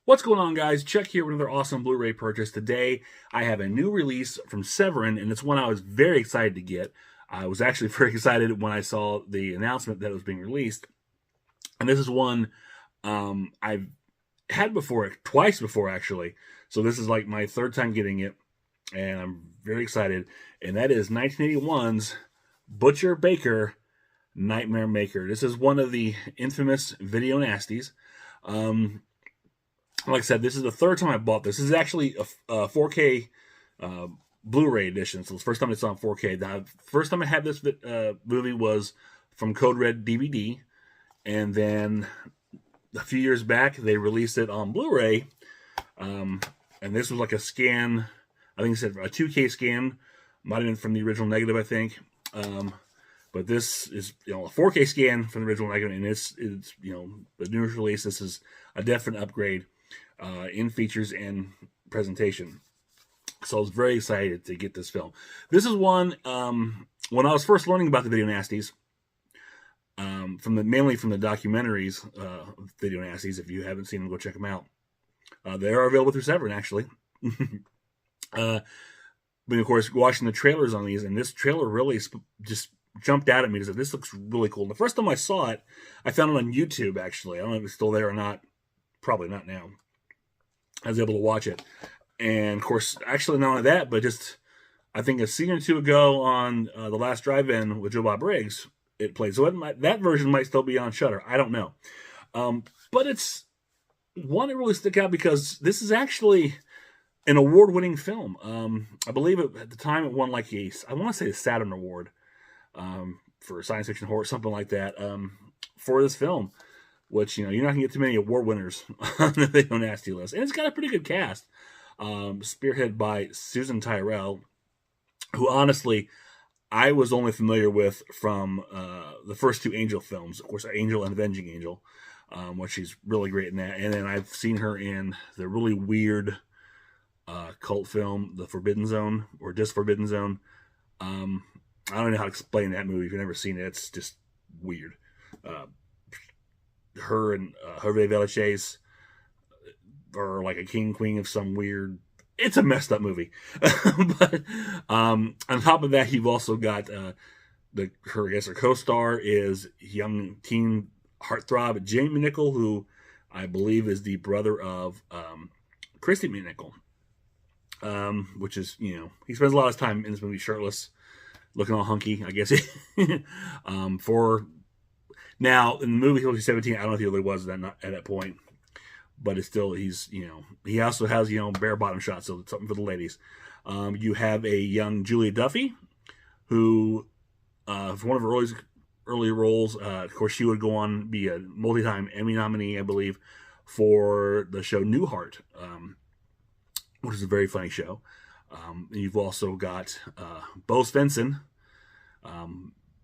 What's going on, guys? Chuck here with another awesome Blu-ray purchase. Today, I have a new release from Severin, and it's one I was very excited to get. I was actually very excited when I saw the announcement that it was being released. And this is one I've had before, twice before, actually. So this is like my third time getting it, and I'm very excited. And that is 1981's Butcher Baker Nightmare Maker. This is one of the infamous video nasties. Like I said, this is the third time I bought this. This is actually a 4K Blu-ray edition, so it's the first time it's on 4K. The first time I had this movie was from Code Red DVD, and then a few years back they released it on Blu-ray, and this was like a scan. I think it said a 2K scan, might have been from the original negative, I think. But this is a 4K scan from the original negative, and it's the newest release. This is a definite upgrade in features and presentation. So I was very excited to get this film. This is one, when I was first learning about the video nasties, mainly from the documentaries, video nasties. If you haven't seen them, go check them out. They are available through Severin, actually. But of course, watching the trailers on these, and this trailer really just jumped out at me. This looks really cool. And the first time I saw it, I found it on YouTube, actually. I don't know if it's still there or not. Probably not now. I was able to watch it. And, of course, actually not only that, but just, I think a scene or two ago on The Last Drive-In with Joe Bob Briggs, it played. So that version might still be on Shudder. I don't know. But it's one that really stuck out because this is actually an award-winning film. I believe at the time it won like I want to say a Saturn Award for science fiction horror, something like that, for this film. Which, you're not going to get too many award winners on the Video Nasty list. And it's got a pretty good cast. Spearheaded by Susan Tyrrell, who honestly, I was only familiar with from the first two Angel films. Of course, Angel and Avenging Angel, which she's really great in that. And then I've seen her in the really weird cult film, The Forbidden Zone, or Just Forbidden Zone. I don't know how to explain that movie. If you've never seen it, it's just weird. Her and Hervé Villechaize are like a king queen of some weird. It's a messed up movie. But on top of that, you've also got her co-star is young teen heartthrob Jamie McNichol, who I believe is the brother of Christy McNichol, which is he spends a lot of time in this movie shirtless, looking all hunky, I guess. Now, in the movie, he was 17. I don't know if he really was at that point. But it's still, he also has, bare bottom shots, so it's something for the ladies. You have a young Julia Duffy, who, for one of her early roles, of course, she would go on to be a multi-time Emmy nominee, I believe, for the show Newhart, which is a very funny show. You've also got Bo Svensson,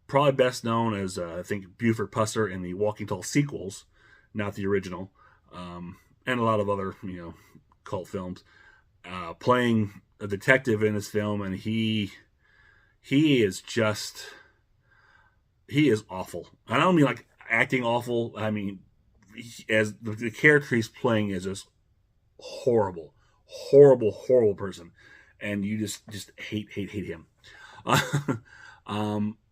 probably best known as, I think, Buford Pusser in the Walking Tall sequels, not the original, and a lot of other, cult films, playing a detective in this film, and he is awful. I don't mean like acting awful. I mean, as the character he's playing is just horrible person, and you just hate him.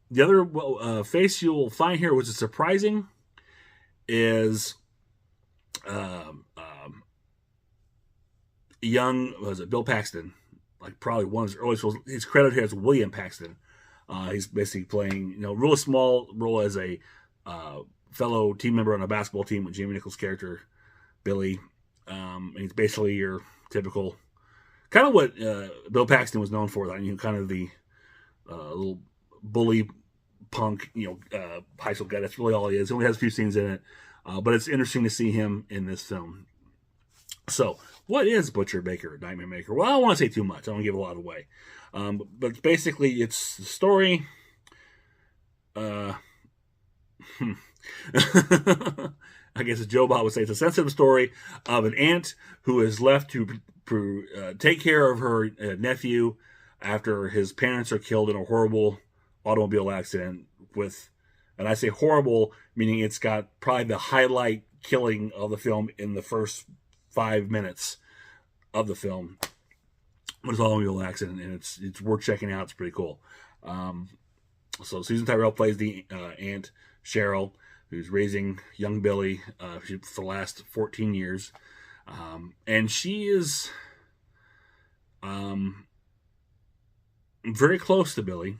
The other face you'll find here, which is surprising, is young, Bill Paxton, like probably one of his earliest roles. His credit here is William Paxton. He's basically playing, really small role as a fellow team member on a basketball team with Jamie Nichol's character, Billy. And he's basically your typical, kind of what Bill Paxton was known for, kind of the little bully punk, high school guy. That's really all he is. He only has a few scenes in it, but it's interesting to see him in this film. So, what is Butcher Baker Nightmare Maker? Well, I don't want to say too much. I don't want to give a lot away. But basically, it's the story. I guess as Joe Bob would say, it's a sensitive story of an aunt who is left to take care of her nephew after his parents are killed in a horrible automobile accident and I say horrible, meaning it's got probably the highlight killing of the film in the first 5 minutes of the film, but it's all in real accident, and it's worth checking out. It's pretty cool. So Susan Tyrrell plays the aunt Cheryl, who's raising young Billy for the last 14 years, and she is very close to Billy.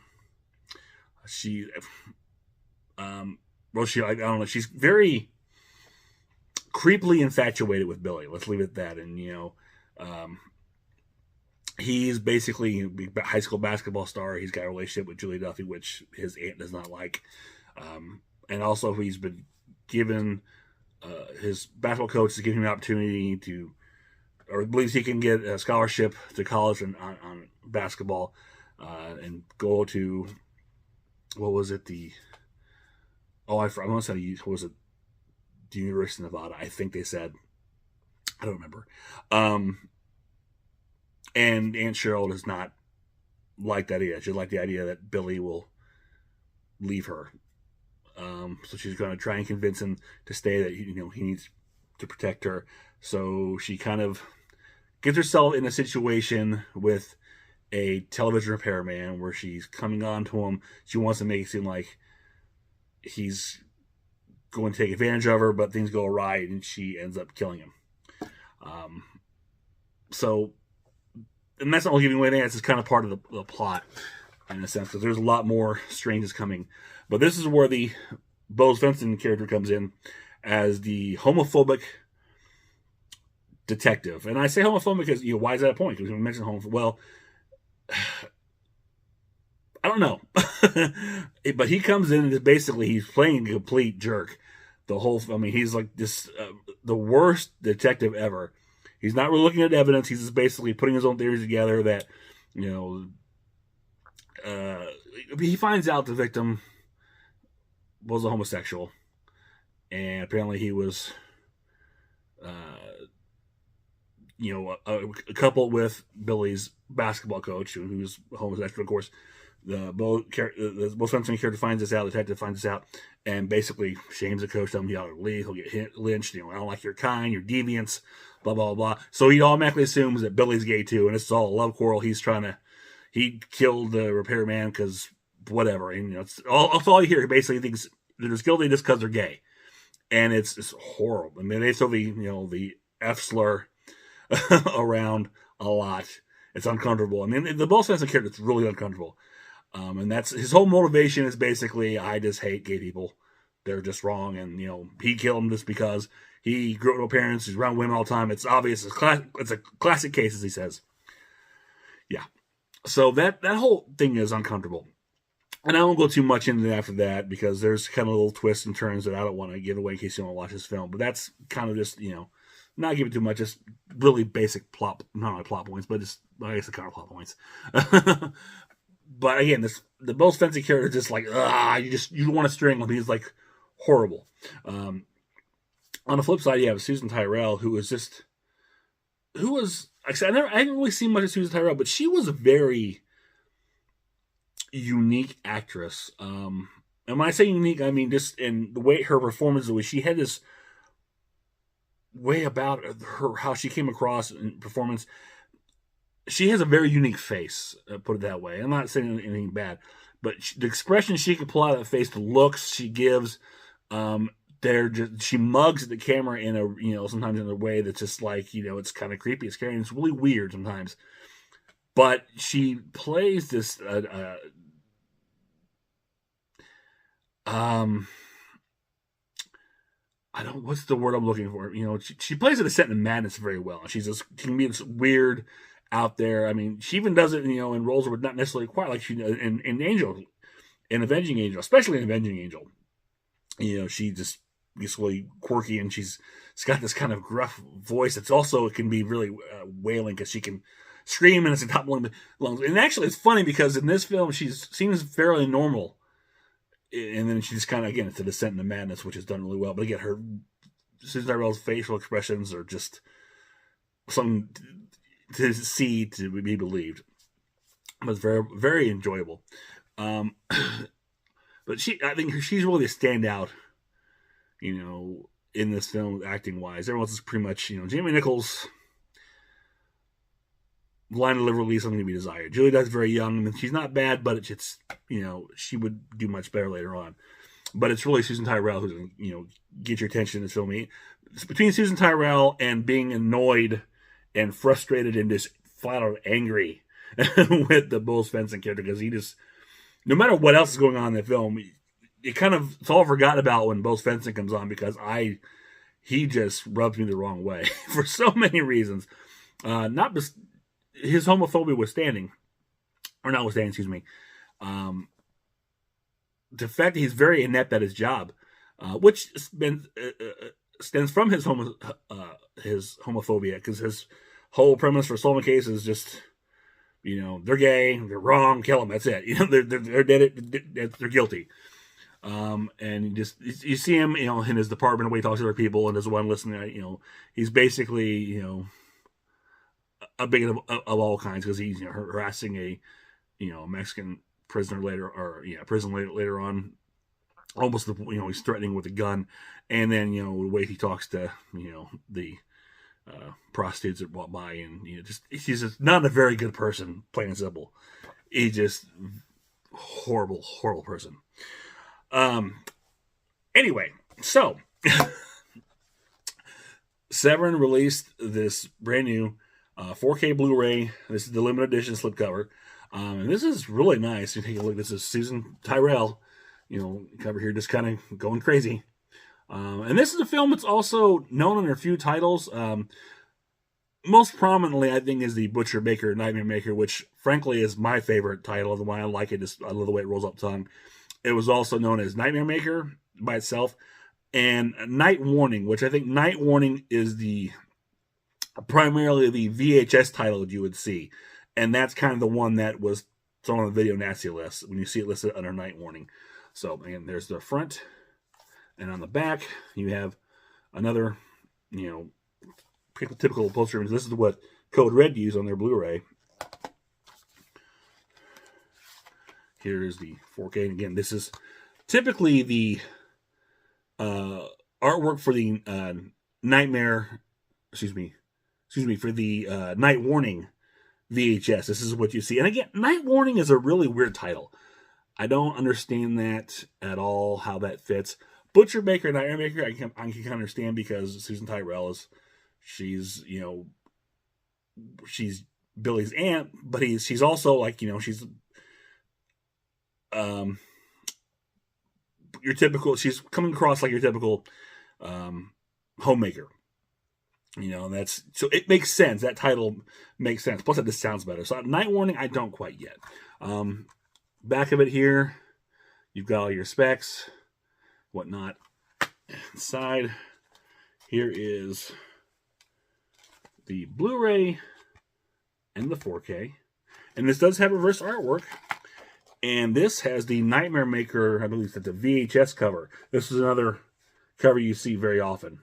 She, I don't know. She's very creepily infatuated with Billy. Let's leave it at that. And he's basically a high school basketball star. He's got a relationship with Julie Duffy, which his aunt does not like. And also, he's been given his basketball coach is giving him an opportunity to, or believes he can get a scholarship to college on basketball and go to, what was it? I want to say, what was it? The University of Nevada, I think they said. I don't remember. And Aunt Cheryl does not like that idea. She like the idea that Billy will leave her. So she's going to try and convince him to stay, that he needs to protect her. So she kind of gets herself in a situation with a television repairman where she's coming on to him. She wants to make it seem like he's going to take advantage of her, but things go awry and she ends up killing him. And that's not all giving away anything. It's just kind of part of the plot in a sense, because there's a lot more strangeness coming. But this is where the Bo Svensson character comes in as the homophobic detective. And I say homophobic because, why is that a point? Because we mentioned homophobic. Well, I don't know. But he comes in and basically he's playing a complete jerk. He's like this, the worst detective ever. He's not really looking at evidence. He's just basically putting his own theories together that, he finds out the victim was a homosexual. And apparently he was, a couple with Billy's basketball coach, who's homosexual, of course. The Bo Svensson character finds this out, the detective finds this out, and basically shames the coach, tells him he ought to leave, he'll get lynched, I don't like your kind, you're deviants, blah, blah, blah. So he automatically assumes that Billy's gay too, and it's all a love quarrel. He killed the repairman because whatever, and that's all you hear. He basically thinks they're just guilty just because they're gay. And it's horrible. I mean, they throw the F slur around a lot. It's uncomfortable. I mean, the Bo Svensson character is really uncomfortable. And that's his whole motivation is basically, I just hate gay people. They're just wrong. And, he killed them just because he grew up with parents. He's around women all the time. It's obvious. It's a classic case, as he says. Yeah. So that whole thing is uncomfortable. And I won't go too much into it after that because there's kind of little twists and turns that I don't want to give away in case you want to watch this film. But that's kind of just, not giving too much, just really basic plot, not only plot points, but just, I guess, the kind of plot points. But again, the Bo Svensson character is just like, you want to string him. He's like horrible. On the flip side, you have Susan Tyrrell, who was, like I said, I haven't really seen much of Susan Tyrrell, but she was a very unique actress. And when I say unique, I mean just in the way her performance was. She had this way about her, how she came across in performance. She has a very unique face, put it that way. I'm not saying anything bad, but the expression she can pull out of that face, the looks she gives, she mugs at the camera in a, sometimes in a way that's just like, it's kind of creepy, it's scary, and it's really weird sometimes. But she plays this, what's the word I'm looking for? She plays it a set in madness very well. She can be this weird out there. I mean, she even does it, in roles where not necessarily quite like she in Angel, in Avenging Angel, especially in Avenging Angel. She just gets really quirky, and she's got this kind of gruff voice. It's also, it can be really wailing because she can scream and it's the top one of the lungs. And actually, it's funny because in this film, she seems fairly normal. And then she just kind of, again, it's a descent into madness, which is done really well. But again, Susan Tyrrell's facial expressions are just something to see, to be believed. But it's very, very enjoyable. But I think she's really a standout, in in this film, acting wise. Everyone else is pretty much, Jamie Nichols' line delivery leaves something to be desired. Julie Dye's very young, and she's not bad, but it's she would do much better later on. But it's really Susan Tyrrell who's going to, get your attention in this film. It's between Susan Tyrrell and being annoyed and frustrated and just flat out angry with the Bo Svensson character, because he just, no matter what else is going on in the film, it's all forgotten about when Bo Svensson comes on, because he just rubs me the wrong way for so many reasons. Not just his homophobia notwithstanding, excuse me. The fact that he's very inept at his job, which stems from his homophobia, because his whole premise for Solomon Case is just, they're gay, they're wrong, kill them. That's it. They're dead. They're guilty. And you see him, in his department, the way he talks to other people, and there's one listening. He's basically, a bigot of all kinds, because he's harassing a Mexican prisoner later on, almost he's threatening with a gun, and then the way he talks to the prostitutes that walk by, and he's just not a very good person, plain and simple. He's just horrible person. Anyway, so Severin released this brand new 4K Blu-ray. This is the limited edition slipcover. And this is really nice. You take a look. This is Susan Tyrrell, cover here, just kind of going crazy. And this is a film that's also known under a few titles. Most prominently, I think, is the Butcher Baker Nightmare Maker, which frankly is my favorite title. The one I like it, I love the way it rolls up tongue. It was also known as Nightmare Maker by itself, and Night Warning, which I think Night Warning is primarily the VHS title that you would see. And that's kind of the one that was thrown on the video nasty list when you see it listed under Night Warning. So, again, there's the front. And on the back, you have another, typical poster image. This is what Code Red used on their Blu-ray. Here's the 4K. And again, this is typically the artwork for the for the Night Warning VHS. This is what you see. And again, Night Warning is a really weird title. I don't understand that at all, how that fits. Butcher Baker, Nightmare Maker, I can kind of understand, because Susan Tyrrell she's Billy's aunt, but she's also she's your typical, she's coming across like your typical homemaker. That's, so it makes sense. That title makes sense. Plus, it just sounds better. So, Night Warning, I don't quite yet. Back of it here, you've got all your specs, whatnot. Inside, here is the Blu-ray and the 4K. And this does have reverse artwork. And this has the Nightmare Maker, I believe it's the VHS cover. This is another cover you see very often.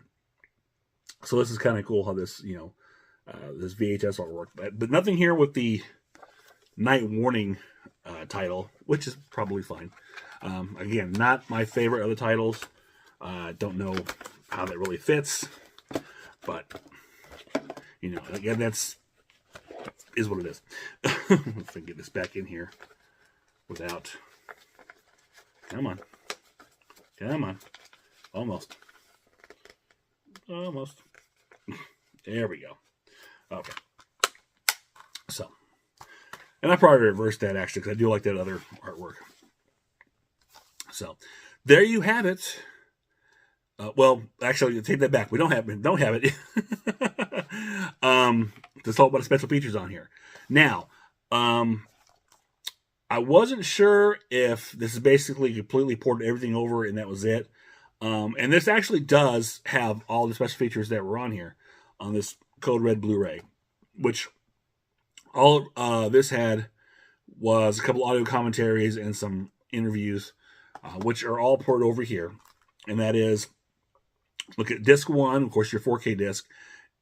So this is kind of cool how this, this VHS artwork. But nothing here with the Night Warning title, which is probably fine. Again, not my favorite of the titles. Don't know how that really fits. But, again, is what it is. Let's get this back in here without... Come on. Almost. There we go. Okay. So, and I probably reversed that, actually, because I do like that other artwork. So, there you have it. Well, actually, take that back. We don't have it. Let's talk about the special features on here. Now, I wasn't sure if this is basically completely ported everything over and that was it. And this actually does have all the special features that were on here on this Code Red Blu-ray, which all this had was a couple audio commentaries and some interviews, which are all ported over here. And that is, look at disc 1, of course, your 4K disc.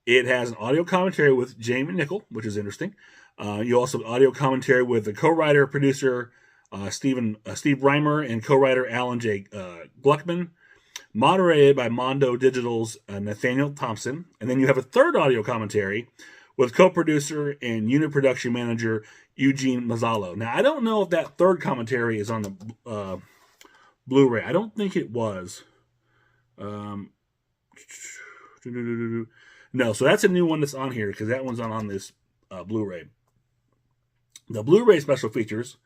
It has an audio commentary with Jamie Nichol, which is interesting. You also have audio commentary with the co-writer, producer Steve Reimer, and co-writer Alan J. Gluckman. moderated by Mondo Digital's Nathaniel Thompson. And then you have a third audio commentary with co-producer and unit production manager Eugene Mazzalo. Now, I don't know if that third commentary is on the Blu-ray. I don't think it was. No, so that's a new one that's on here because that one's not on this Blu-ray. The Blu-ray special features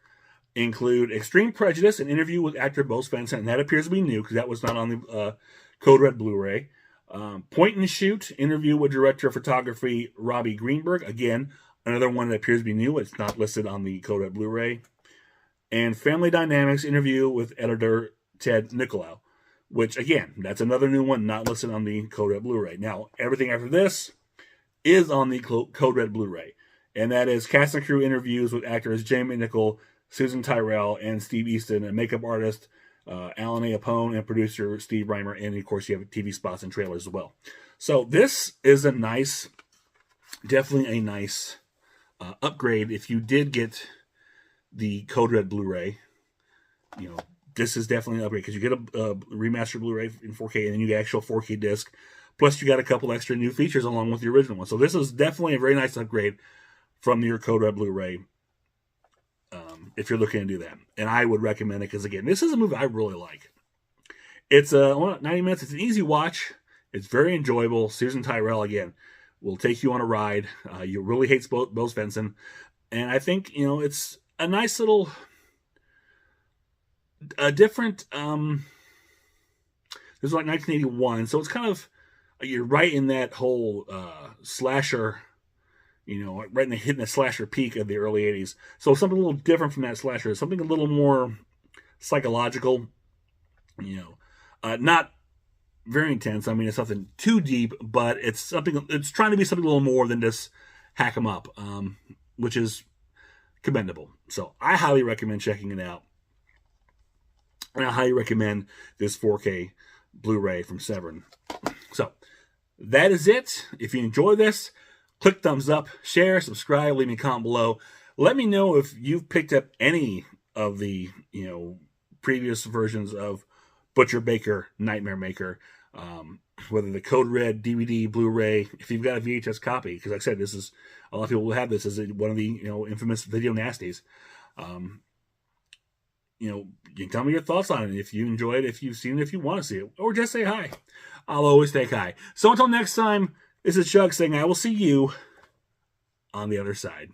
include Extreme Prejudice, an interview with actor Bo Svensson, and that appears to be new because that was not on the Code Red Blu-ray. Point and Shoot, interview with director of photography Robbie Greenberg. Again, another one that appears to be new. It's not listed on the Code Red Blu-ray. And Family Dynamics, interview with editor Ted Nicolau, which, again, that's another new one not listed on the Code Red Blu-ray. Now, everything after this is on the Code Red Blu-ray, and that is cast and crew interviews with actors Jamie Nichol, Susan Tyrell, and Steve Easton, and makeup artist Alan A. Apone, and producer Steve Reimer, and of course you have TV spots and trailers as well. So this is a nice, definitely a nice upgrade. If you did get the Code Red Blu-ray, you know, this is definitely an upgrade because you get a remastered Blu-ray in 4K, and then you get actual 4K disc. Plus, you got a couple extra new features along with the original one. So this is definitely a very nice upgrade from your Code Red Blu-ray if you're looking to do that. And I would recommend it because, again, this is a movie I really like. It's 90 minutes. It's an easy watch. It's very enjoyable. Susan Tyrell, again, will take you on a ride. You really hate Bo Svensson. And I think, you know, it's a nice little... a different... this is like 1981, so it's kind of... You're right in that whole slasher... You know, right in hitting the slasher peak of the early 80s. So something a little different from that slasher. Something a little more psychological. You know, not very intense. I mean, it's nothing too deep, but it's something. It's trying to be something a little more than just hack 'em up, which is commendable. So I highly recommend checking it out. And I highly recommend this 4K Blu-ray from Severin. So that is it. If you enjoy this, click thumbs up, share, subscribe, leave me a comment below. Let me know if you've picked up any of the, you know, previous versions of Butcher Baker, Nightmare Maker, whether the Code Red, DVD, Blu-ray, if you've got a VHS copy, because like I said, this is, a lot of people will have this as one of the, you know, infamous video nasties. You know, you can tell me your thoughts on it, if you enjoy it, if you've seen it, if you want to see it, or just say hi. I'll always take hi. So until next time, this is Chuck saying I will see you on the other side.